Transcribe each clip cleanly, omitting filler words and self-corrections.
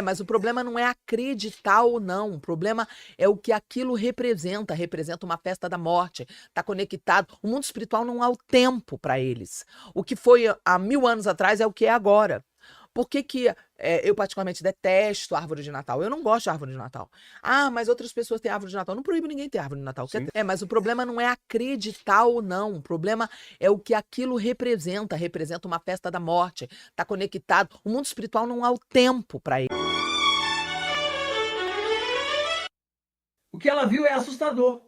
Mas o problema não é acreditar ou não, o problema é o que aquilo representa, representa uma festa da morte, está conectado. O mundo espiritual não há o tempo para eles. O que foi há 1000 anos atrás é o que é agora. Por que que eu particularmente detesto árvore de Natal? Eu não gosto de árvore de Natal. Ah, mas outras pessoas têm árvore de Natal. Não proíbo ninguém ter árvore de Natal. Sim. Mas o problema não é acreditar ou não, o problema é o que aquilo representa, representa uma festa da morte, está conectado. O mundo espiritual não há o tempo para ele. O que ela viu é assustador.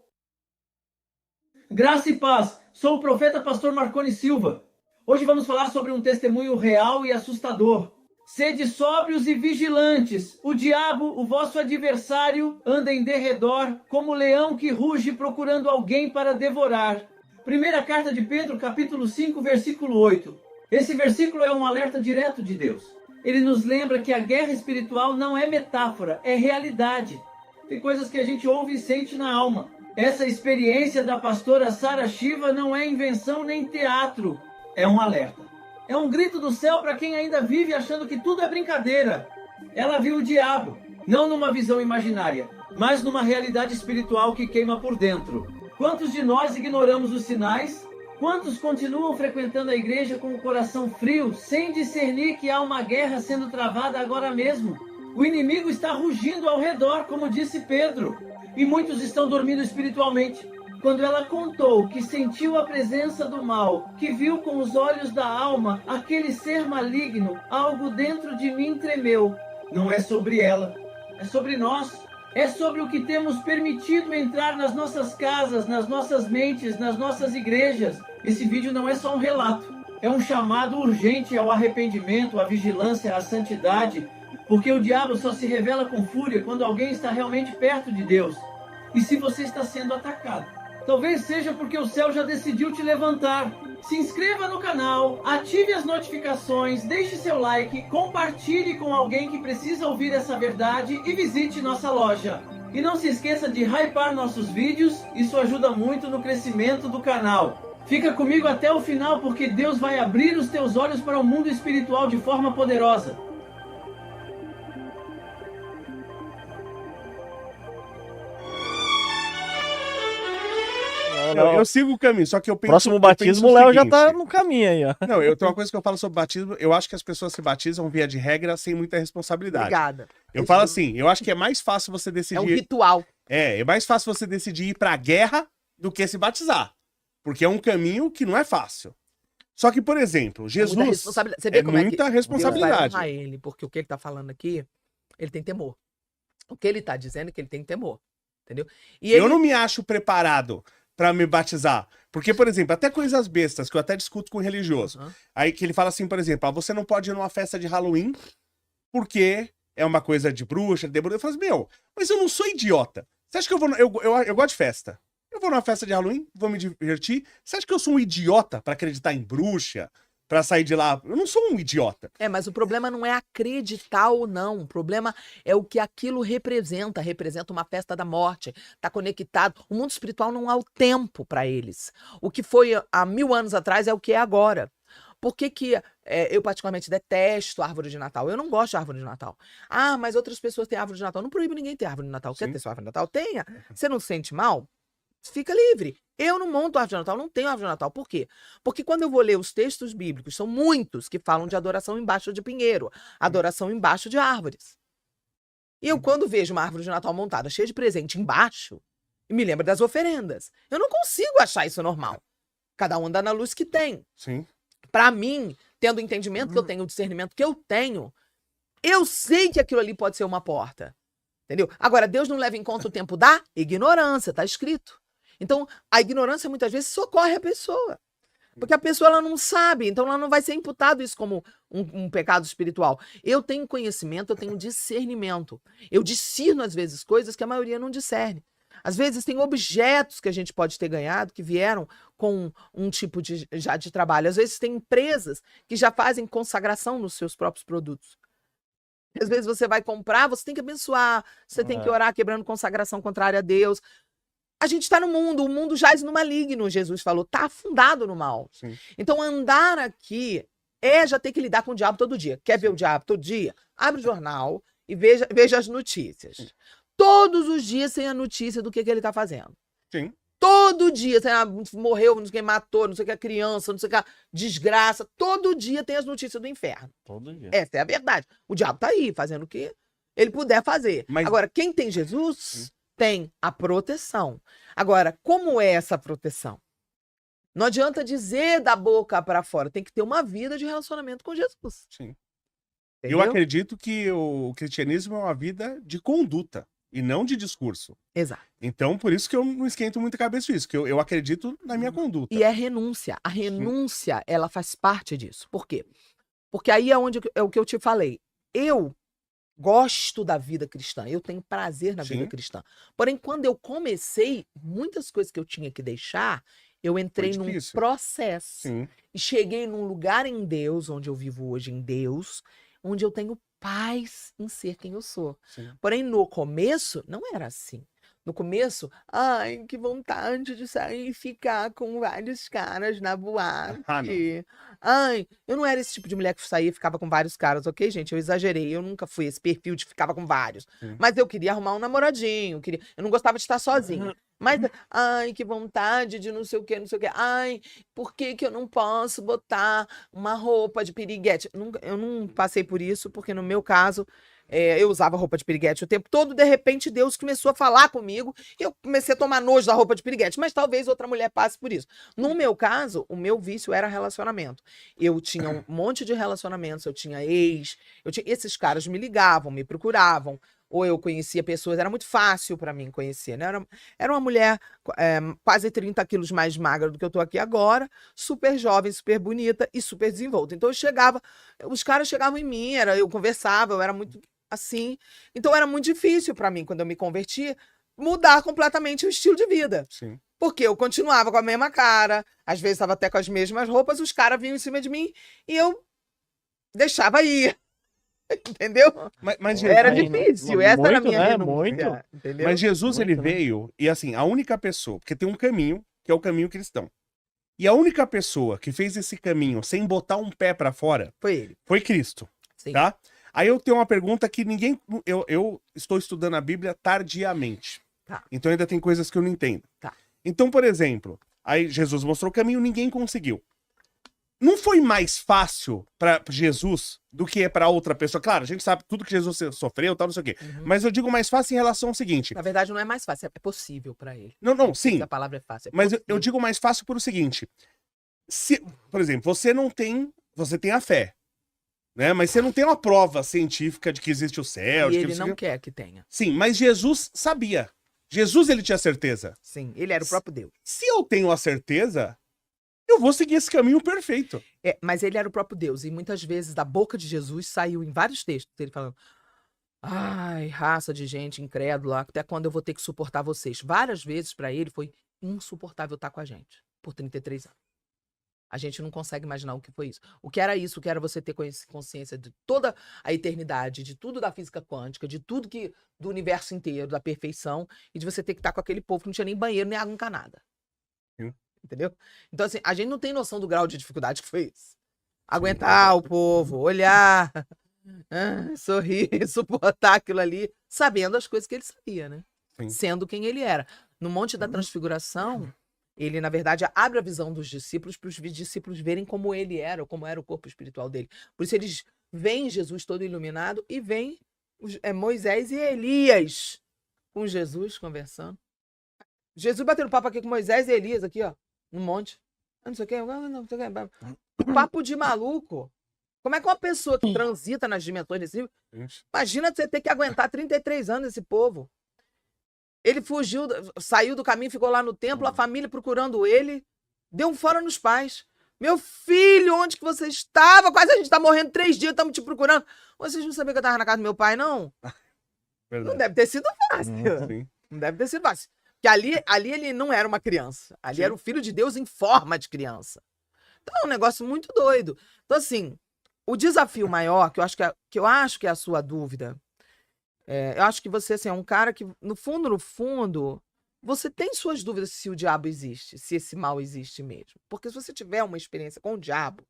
Graça e paz. Sou o profeta pastor Marconi Silva. Hoje vamos falar sobre um testemunho real e assustador. Sede sóbrios e vigilantes. O diabo, o vosso adversário, anda em derredor, como leão que ruge procurando alguém para devorar. Primeira carta de Pedro, capítulo 5, versículo 8. Esse versículo é um alerta direto de Deus. Ele nos lembra que a guerra espiritual não é metáfora, é realidade. Tem coisas que a gente ouve e sente na alma. Essa experiência da pastora Sara Shiva não é invenção nem teatro. É um alerta. É um grito do céu para quem ainda vive achando que tudo é brincadeira. Ela viu o diabo, não numa visão imaginária, mas numa realidade espiritual que queima por dentro. Quantos de nós ignoramos os sinais? Quantos continuam frequentando a igreja com o coração frio, sem discernir que há uma guerra sendo travada agora mesmo? O inimigo está rugindo ao redor, como disse Pedro, e muitos estão dormindo espiritualmente. Quando ela contou que sentiu a presença do mal, que viu com os olhos da alma aquele ser maligno, algo dentro de mim tremeu. Não é sobre ela, é sobre nós. É sobre o que temos permitido entrar nas nossas casas, nas nossas mentes, nas nossas igrejas. Esse vídeo não é só um relato, é um chamado urgente ao arrependimento, à vigilância, à santidade, porque o diabo só se revela com fúria quando alguém está realmente perto de Deus. E se você está sendo atacado? Talvez seja porque o céu já decidiu te levantar. Se inscreva no canal, ative as notificações, deixe seu like, compartilhe com alguém que precisa ouvir essa verdade e visite nossa loja. E não se esqueça de hypar nossos vídeos, isso ajuda muito no crescimento do canal. Fica comigo até o final porque Deus vai abrir os teus olhos para o mundo espiritual de forma poderosa. Eu sigo o caminho, só que eu penso... Próximo batismo, o Léo já tá no caminho aí, ó. Não, eu tenho uma coisa que eu falo sobre batismo, eu acho que as pessoas se batizam via de regra sem muita responsabilidade. Obrigada. Eu falo assim, eu acho que é mais fácil você decidir... É um ritual. É mais fácil você decidir ir pra guerra do que se batizar. Porque é um caminho que não é fácil. Só que, por exemplo, Jesus Você vê como muita responsabilidade. Deus vai honrar ele, porque o que ele tá falando aqui, ele tem temor. O que ele tá dizendo é que ele tem temor. Entendeu? E Eu não me acho preparado pra me batizar. Porque, por exemplo, até coisas bestas, que eu até discuto com o religioso. Aí que ele fala assim, por exemplo, você não pode ir numa festa de Halloween porque é uma coisa de bruxa, de demônio. Eu falo assim, mas eu não sou idiota. Você acha que eu vou... Eu gosto de festa. Eu vou numa festa de Halloween, vou me divertir. Você acha que eu sou um idiota pra acreditar em bruxa? Pra sair de lá? Eu não sou um idiota. Mas o problema não é acreditar ou não, o problema é o que aquilo representa, representa uma festa da morte, está conectado. O mundo espiritual não há o tempo para eles. O que foi há 1000 anos atrás é o que é agora. Por que que eu particularmente detesto árvore de Natal? Eu não gosto de árvore de Natal. Ah, mas outras pessoas têm árvore de Natal. Não proíbo ninguém ter árvore de Natal. Quer ter sua árvore de Natal? Tenha. Você não se sente mal? Fica livre. Eu não monto árvore de Natal, não tenho árvore de Natal. Por quê? Porque quando eu vou ler os textos bíblicos, são muitos que falam de adoração embaixo de pinheiro, adoração embaixo de árvores. E eu, quando vejo uma árvore de Natal montada, cheia de presente embaixo, me lembro das oferendas. Eu não consigo achar isso normal. Cada um anda na luz que tem. Sim. Para mim, tendo o entendimento que eu tenho, o discernimento que eu tenho, eu sei que aquilo ali pode ser uma porta. Entendeu? Agora, Deus não leva em conta o tempo da ignorância, tá escrito. Então, a ignorância muitas vezes socorre a pessoa. Porque a pessoa ela não sabe, então ela não vai ser imputado isso como um pecado espiritual. Eu tenho conhecimento, eu tenho discernimento. Eu discerno, às vezes, coisas que a maioria não discerne. Às vezes tem objetos que a gente pode ter ganhado que vieram com um tipo de trabalho. Às vezes tem empresas que já fazem consagração nos seus próprios produtos. Às vezes você vai comprar, você tem que abençoar, você tem que orar quebrando consagração contrária a Deus. A gente está no mundo, o mundo jaz no maligno, Jesus falou, está afundado no mal. Sim. Então andar aqui já ter que lidar com o diabo todo dia. Quer ver o diabo todo dia? Abre o jornal e veja as notícias. Todos os dias tem a notícia do que ele tá fazendo. Sim. Todo dia tem morreu, não sei quem matou, não sei o que a criança, não sei o que a desgraça. Todo dia tem as notícias do inferno. Todo dia. Essa é a verdade. O diabo tá aí, fazendo o que ele puder fazer. Mas- Agora, quem tem Jesus tem a proteção. Agora, como é essa proteção? Não adianta dizer da boca para fora, tem que ter uma vida de relacionamento com Jesus. Sim. Entendeu? Eu acredito que o cristianismo é uma vida de conduta e não de discurso. Exato. Então, por isso que eu não esquento muito a cabeça disso, que eu acredito na minha conduta. E é renúncia. A renúncia, ela faz parte disso. Por quê? Porque aí é o que eu te falei. Eu gosto da vida cristã, eu tenho prazer na vida Sim. cristã. Porém, quando eu comecei, muitas coisas que eu tinha que deixar, eu entrei num difícil. processo. Sim. E cheguei num lugar em Deus, onde eu vivo hoje em Deus, onde eu tenho paz em ser quem eu sou. Sim. Porém, no começo, não era assim. No começo, ai, que vontade de sair e ficar com vários caras na boate. Ah, não. Ai, eu não era esse tipo de mulher que saía e ficava com vários caras, ok, gente? Eu exagerei, eu nunca fui esse perfil de ficava com vários. Sim. Mas eu queria arrumar um namoradinho, eu não gostava de estar sozinha. Mas, ai, que vontade de não sei o quê, não sei o quê. Ai, por que que eu não posso botar uma roupa de piriguete? Eu não passei por isso, porque no meu caso, eu usava roupa de piriguete o tempo todo, de repente Deus começou a falar comigo e eu comecei a tomar nojo da roupa de piriguete, mas talvez outra mulher passe por isso. No meu caso, o meu vício era relacionamento. Eu tinha um monte de relacionamentos, eu tinha ex, esses caras me ligavam, me procuravam, ou eu conhecia pessoas, era muito fácil para mim conhecer, né? Era uma mulher quase 30 quilos mais magra do que eu tô aqui agora, super jovem, super bonita e super desenvolta. Então eu chegava, os caras chegavam em mim, eu conversava, eu era muito assim. Então era muito difícil para mim, quando eu me converti, mudar completamente o estilo de vida. Sim. Porque eu continuava com a mesma cara, às vezes estava até com as mesmas roupas, os caras vinham em cima de mim e eu deixava ir. Entendeu? Mas Era Jesus- difícil, essa era a muito, minha né? renúncia, Muito. entendeu? Mas Jesus, Muito, ele né? veio, e assim, a única pessoa, porque tem um caminho, que é o caminho cristão. E a única pessoa que fez esse caminho sem botar um pé pra fora Foi ele. foi Cristo, Sim. tá? Aí eu tenho uma pergunta que ninguém... Eu estou estudando a Bíblia tardiamente. Tá. Então ainda tem coisas que eu não entendo. Tá. Então, por exemplo, aí Jesus mostrou o caminho, ninguém conseguiu. Não foi mais fácil pra Jesus do que pra outra pessoa? Claro, a gente sabe tudo que Jesus sofreu, tal, não sei o quê. Uhum. Mas eu digo mais fácil em relação ao seguinte. Na verdade, não é mais fácil, é possível para ele. Não, sim. A palavra é fácil. Mas eu digo mais fácil por o seguinte. Por exemplo, você tem a fé, né? Mas você não tem uma prova científica de que existe o céu. E de que ele sei o não quê. quer que tenha. Sim, mas Jesus sabia. Jesus, ele tinha certeza. Sim, ele era o próprio Deus. Se eu tenho a certeza, eu vou seguir esse caminho perfeito. Mas ele era o próprio Deus. E muitas vezes, da boca de Jesus, saiu em vários textos, ele falando: ai, raça de gente incrédula, até quando eu vou ter que suportar vocês? Várias vezes, para ele, foi insuportável estar com a gente, por 33 anos. A gente não consegue imaginar o que foi isso. O que era isso? O que era você ter consciência de toda a eternidade, de tudo da física quântica, de tudo do universo inteiro, da perfeição, e de você ter que estar com aquele povo que não tinha nem banheiro, nem água encanada. Sim. Entendeu? Então, assim, a gente não tem noção do grau de dificuldade que foi isso. Aguentar o povo, olhar, sorrir, suportar aquilo ali, sabendo as coisas que ele sabia, né? Sim. Sendo quem ele era. No Monte da Transfiguração, ele, na verdade, abre a visão dos discípulos para os discípulos verem como ele era, ou como era o corpo espiritual dele. Por isso eles veem Jesus todo iluminado e veem Moisés e Elias com Jesus conversando. Jesus batendo papo aqui com Moisés e Elias, aqui, ó, no monte. Não sei o que. Papo de maluco. Como é que uma pessoa que transita nas dimensões desse livro, imagina você ter que aguentar 33 anos esse povo. Ele fugiu, saiu do caminho, ficou lá no templo, a família procurando ele, deu um fora nos pais. Meu filho, onde que você estava? Quase a gente tá morrendo 3 dias, estamos te procurando. Vocês não sabiam que eu tava na casa do meu pai, não? Verdade. Não deve ter sido fácil. Sim. Não deve ter sido fácil. Porque ali ele não era uma criança. Ali Sim. era o filho de Deus em forma de criança. Então é um negócio muito doido. Então, assim, o desafio maior, que eu acho que é a sua dúvida, eu acho que você assim, é um cara que, no fundo, você tem suas dúvidas se o diabo existe, se esse mal existe mesmo. Porque se você tiver uma experiência com o diabo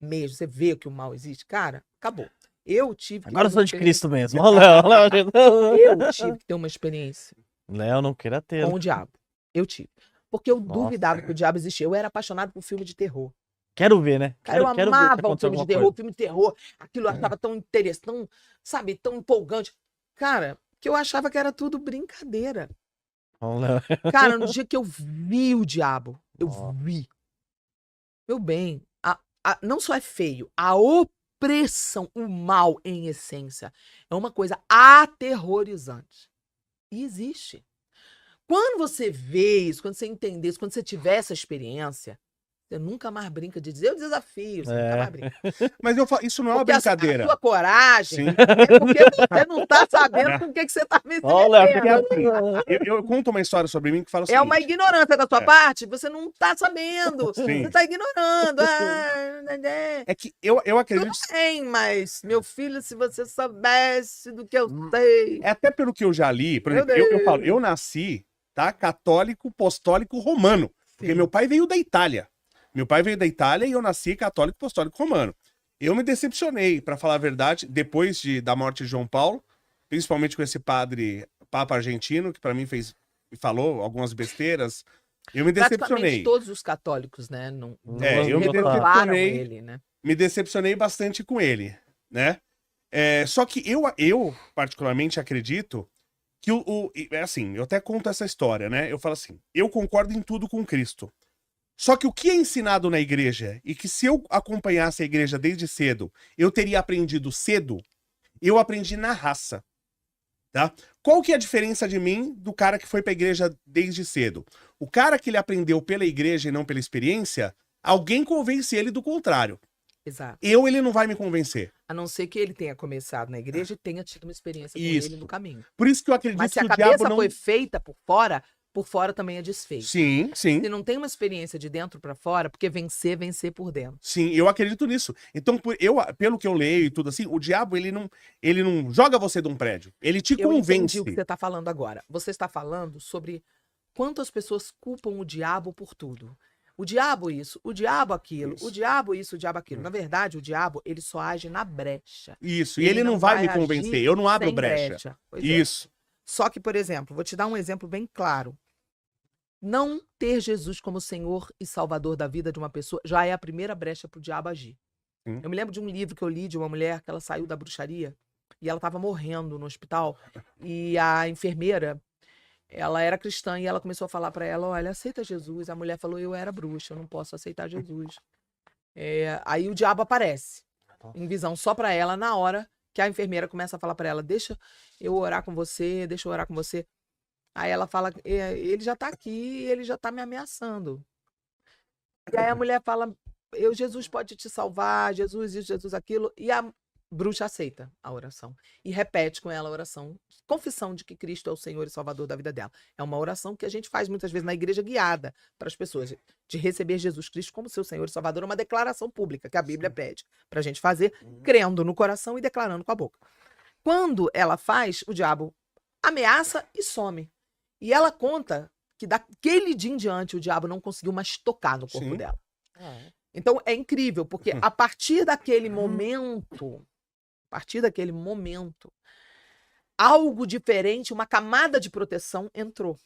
mesmo, você vê que o mal existe, cara, acabou. Eu tive que Agora eu ter sou uma de Cristo mesmo. Olha o Léo. Eu tive que ter uma experiência Léo não queira ter. com o diabo. Eu tive. Porque eu Nossa. duvidava que o diabo existia. Eu era apaixonado por filme de terror. Quero ver, né? Cara, eu Quero ver se amava o aconteceu filme de alguma terror, coisa. filme de terror. Aquilo eu achava tão interessante, tão, sabe, tão empolgante. Cara, que eu achava que era tudo brincadeira. Olha o Léo. Cara, no dia que eu vi o diabo, eu Nossa. vi. Meu bem, não só é feio, a opressão, o mal em essência, é uma coisa aterrorizante. E existe. Quando você vê isso, quando você entender isso, quando você tiver essa experiência, você nunca mais brinca de dizer, eu desafio, você nunca mais brinca. Mas eu falo, isso não é uma Porque brincadeira. a sua coragem Sim. é porque você não tá sabendo com o que você tá me Olha, metendo. Eu conto uma história sobre mim que fala o É seguinte. uma ignorância da sua parte, você não tá sabendo. Sim. Você tá ignorando. É que eu acredito. Tudo bem, mas, meu filho, se você soubesse do que eu sei. É até pelo que eu já li, por Meu exemplo, eu Deus. falo, eu nasci, tá? Católico, apostólico, romano. Porque Sim. meu pai veio da Itália. Meu pai veio da Itália e eu nasci católico, apostólico, romano. Eu me decepcionei, pra falar a verdade, depois da morte de João Paulo, principalmente com esse papa argentino, que pra mim falou algumas besteiras. Eu me decepcionei. Praticamente todos os católicos, né? Não Eu me reprovaram decepcionei. ele, né? Me decepcionei bastante com ele, né? Só que eu particularmente acredito que assim, eu até conto essa história, né? Eu falo assim, eu concordo em tudo com Cristo. Só que o que é ensinado na igreja, e que se eu acompanhasse a igreja desde cedo, eu teria aprendido cedo, eu aprendi na raça, tá? Qual que é a diferença de mim do cara que foi pra igreja desde cedo? O cara que ele aprendeu pela igreja e não pela experiência, alguém convence ele do contrário. Exato. Ele não vai me convencer. A não ser que ele tenha começado na igreja e tenha tido uma experiência com Isso. ele no caminho. Por isso que eu acredito Mas se que a o cabeça diabo não... foi feita por fora também é desfeita. Sim, sim. Se não tem uma experiência de dentro pra fora, porque vencer por dentro. Sim, eu acredito nisso. Então, pelo que eu leio e tudo assim, o diabo, ele não joga você de um prédio. Ele te Eu convence. entendi o que você está falando agora. Você está falando sobre quantas pessoas culpam o diabo por tudo. O diabo isso, o diabo aquilo, Isso. o diabo isso, o diabo aquilo. Na verdade, o diabo, ele só age na brecha. Isso, e ele não vai me convencer. agir Eu não abro sem brecha. Pois é. Isso. Só que, por exemplo, vou te dar um exemplo bem claro. Não ter Jesus como Senhor e Salvador da vida de uma pessoa já é a primeira brecha para o diabo agir. Sim. Eu me lembro de um livro que eu li de uma mulher que ela saiu da bruxaria e ela estava morrendo no hospital e a enfermeira, ela era cristã e ela começou a falar para ela, olha, aceita Jesus. A mulher falou, eu era bruxa, eu não posso aceitar Jesus. Aí o diabo aparece em visão só para ela na hora que a enfermeira começa a falar para ela, deixa eu orar com você, deixa eu orar com você. Aí ela fala, ele já tá aqui, ele já tá me ameaçando. E aí a mulher fala, Jesus pode te salvar, Jesus isso, Jesus aquilo. E a bruxa aceita a oração. E repete com ela a oração. Confissão de que Cristo é o Senhor e Salvador da vida dela. É uma oração que a gente faz muitas vezes na igreja guiada para as pessoas. De receber Jesus Cristo como seu Senhor e Salvador. É uma declaração pública que a Bíblia pede para a gente fazer, crendo no coração e declarando com a boca. Quando ela faz, o diabo ameaça e some. E ela conta que daquele dia em diante o diabo não conseguiu mais tocar no corpo Sim. dela. Então é incrível, porque a partir daquele momento, algo diferente, uma camada de proteção entrou.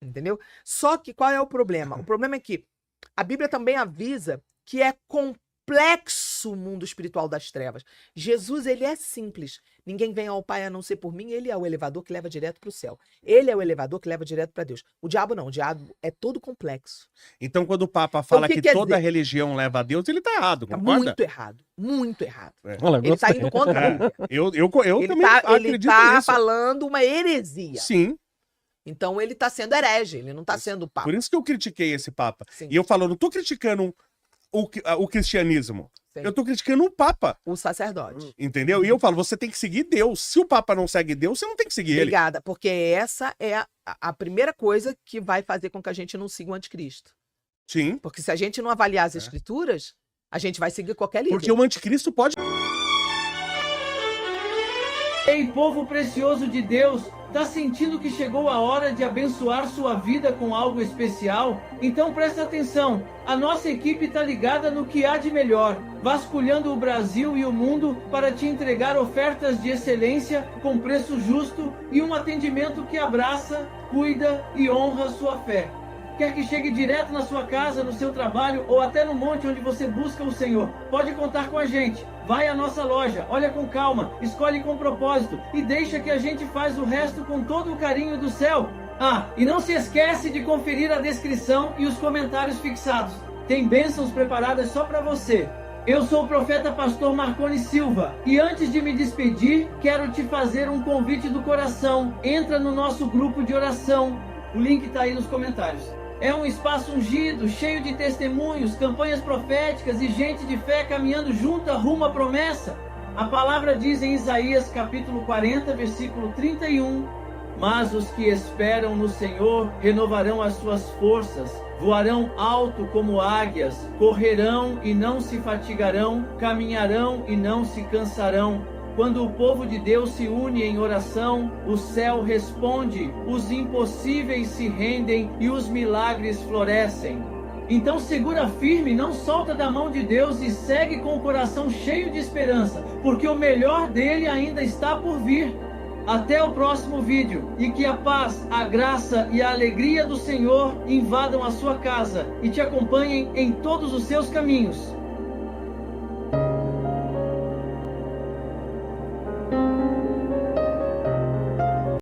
Entendeu? Só que qual é o problema? O problema é que a Bíblia também avisa que é complexo o mundo espiritual das trevas. Jesus, ele é simples. Ninguém vem ao Pai a não ser por mim. Ele é o elevador que leva direto para o céu. Ele é o elevador que leva direto para Deus. O diabo não. O diabo é todo complexo. Então, quando o Papa fala que que quer toda dizer? religião leva a Deus, ele tá errado, Tá concorda? muito errado. Muito errado. Olha, Ele está gostei. indo contra a Bíblia. Eu Ele também tá acredito nisso. falando uma heresia. Sim, Então ele está sendo herege. Ele não está sendo papa. por isso que eu critiquei esse Papa. Sim. E eu falo, não tô criticando o cristianismo. Sim. Eu tô criticando o Papa, O sacerdote. entendeu? E eu falo, você tem que seguir Deus. Se o Papa não segue Deus, você não tem que seguir ele. Obrigada, porque essa é a primeira coisa que vai fazer com que a gente não siga o anticristo. Sim, Porque se a gente não avaliar as escrituras, a gente vai seguir qualquer líder. porque o anticristo pode... Ei, povo precioso de Deus, tá sentindo que chegou a hora de abençoar sua vida com algo especial? Então presta atenção, a nossa equipe tá ligada no que há de melhor, vasculhando o Brasil e o mundo para te entregar ofertas de excelência com preço justo e um atendimento que abraça, cuida e honra sua fé. Quer que chegue direto na sua casa, no seu trabalho ou até no monte onde você busca o Senhor? Pode contar com a gente. Vai à nossa loja, olha com calma, escolhe com propósito e deixa que a gente faz o resto com todo o carinho do céu. Ah, e não se esquece de conferir a descrição e os comentários fixados. Tem bênçãos preparadas só para você. Eu sou o profeta pastor Marconi Silva e antes de me despedir, quero te fazer um convite do coração. Entra no nosso grupo de oração. O link está aí nos comentários. É um espaço ungido, cheio de testemunhos, campanhas proféticas e gente de fé caminhando junto rumo à promessa. A palavra diz em Isaías capítulo 40, versículo 31: Mas os que esperam no Senhor renovarão as suas forças, voarão alto como águias, correrão e não se fatigarão, caminharão e não se cansarão. Quando o povo de Deus se une em oração, o céu responde, os impossíveis se rendem e os milagres florescem. Então segura firme, não solta da mão de Deus e segue com o coração cheio de esperança, porque o melhor dele ainda está por vir. Até o próximo vídeo e que a paz, a graça e a alegria do Senhor invadam a sua casa e te acompanhem em todos os seus caminhos.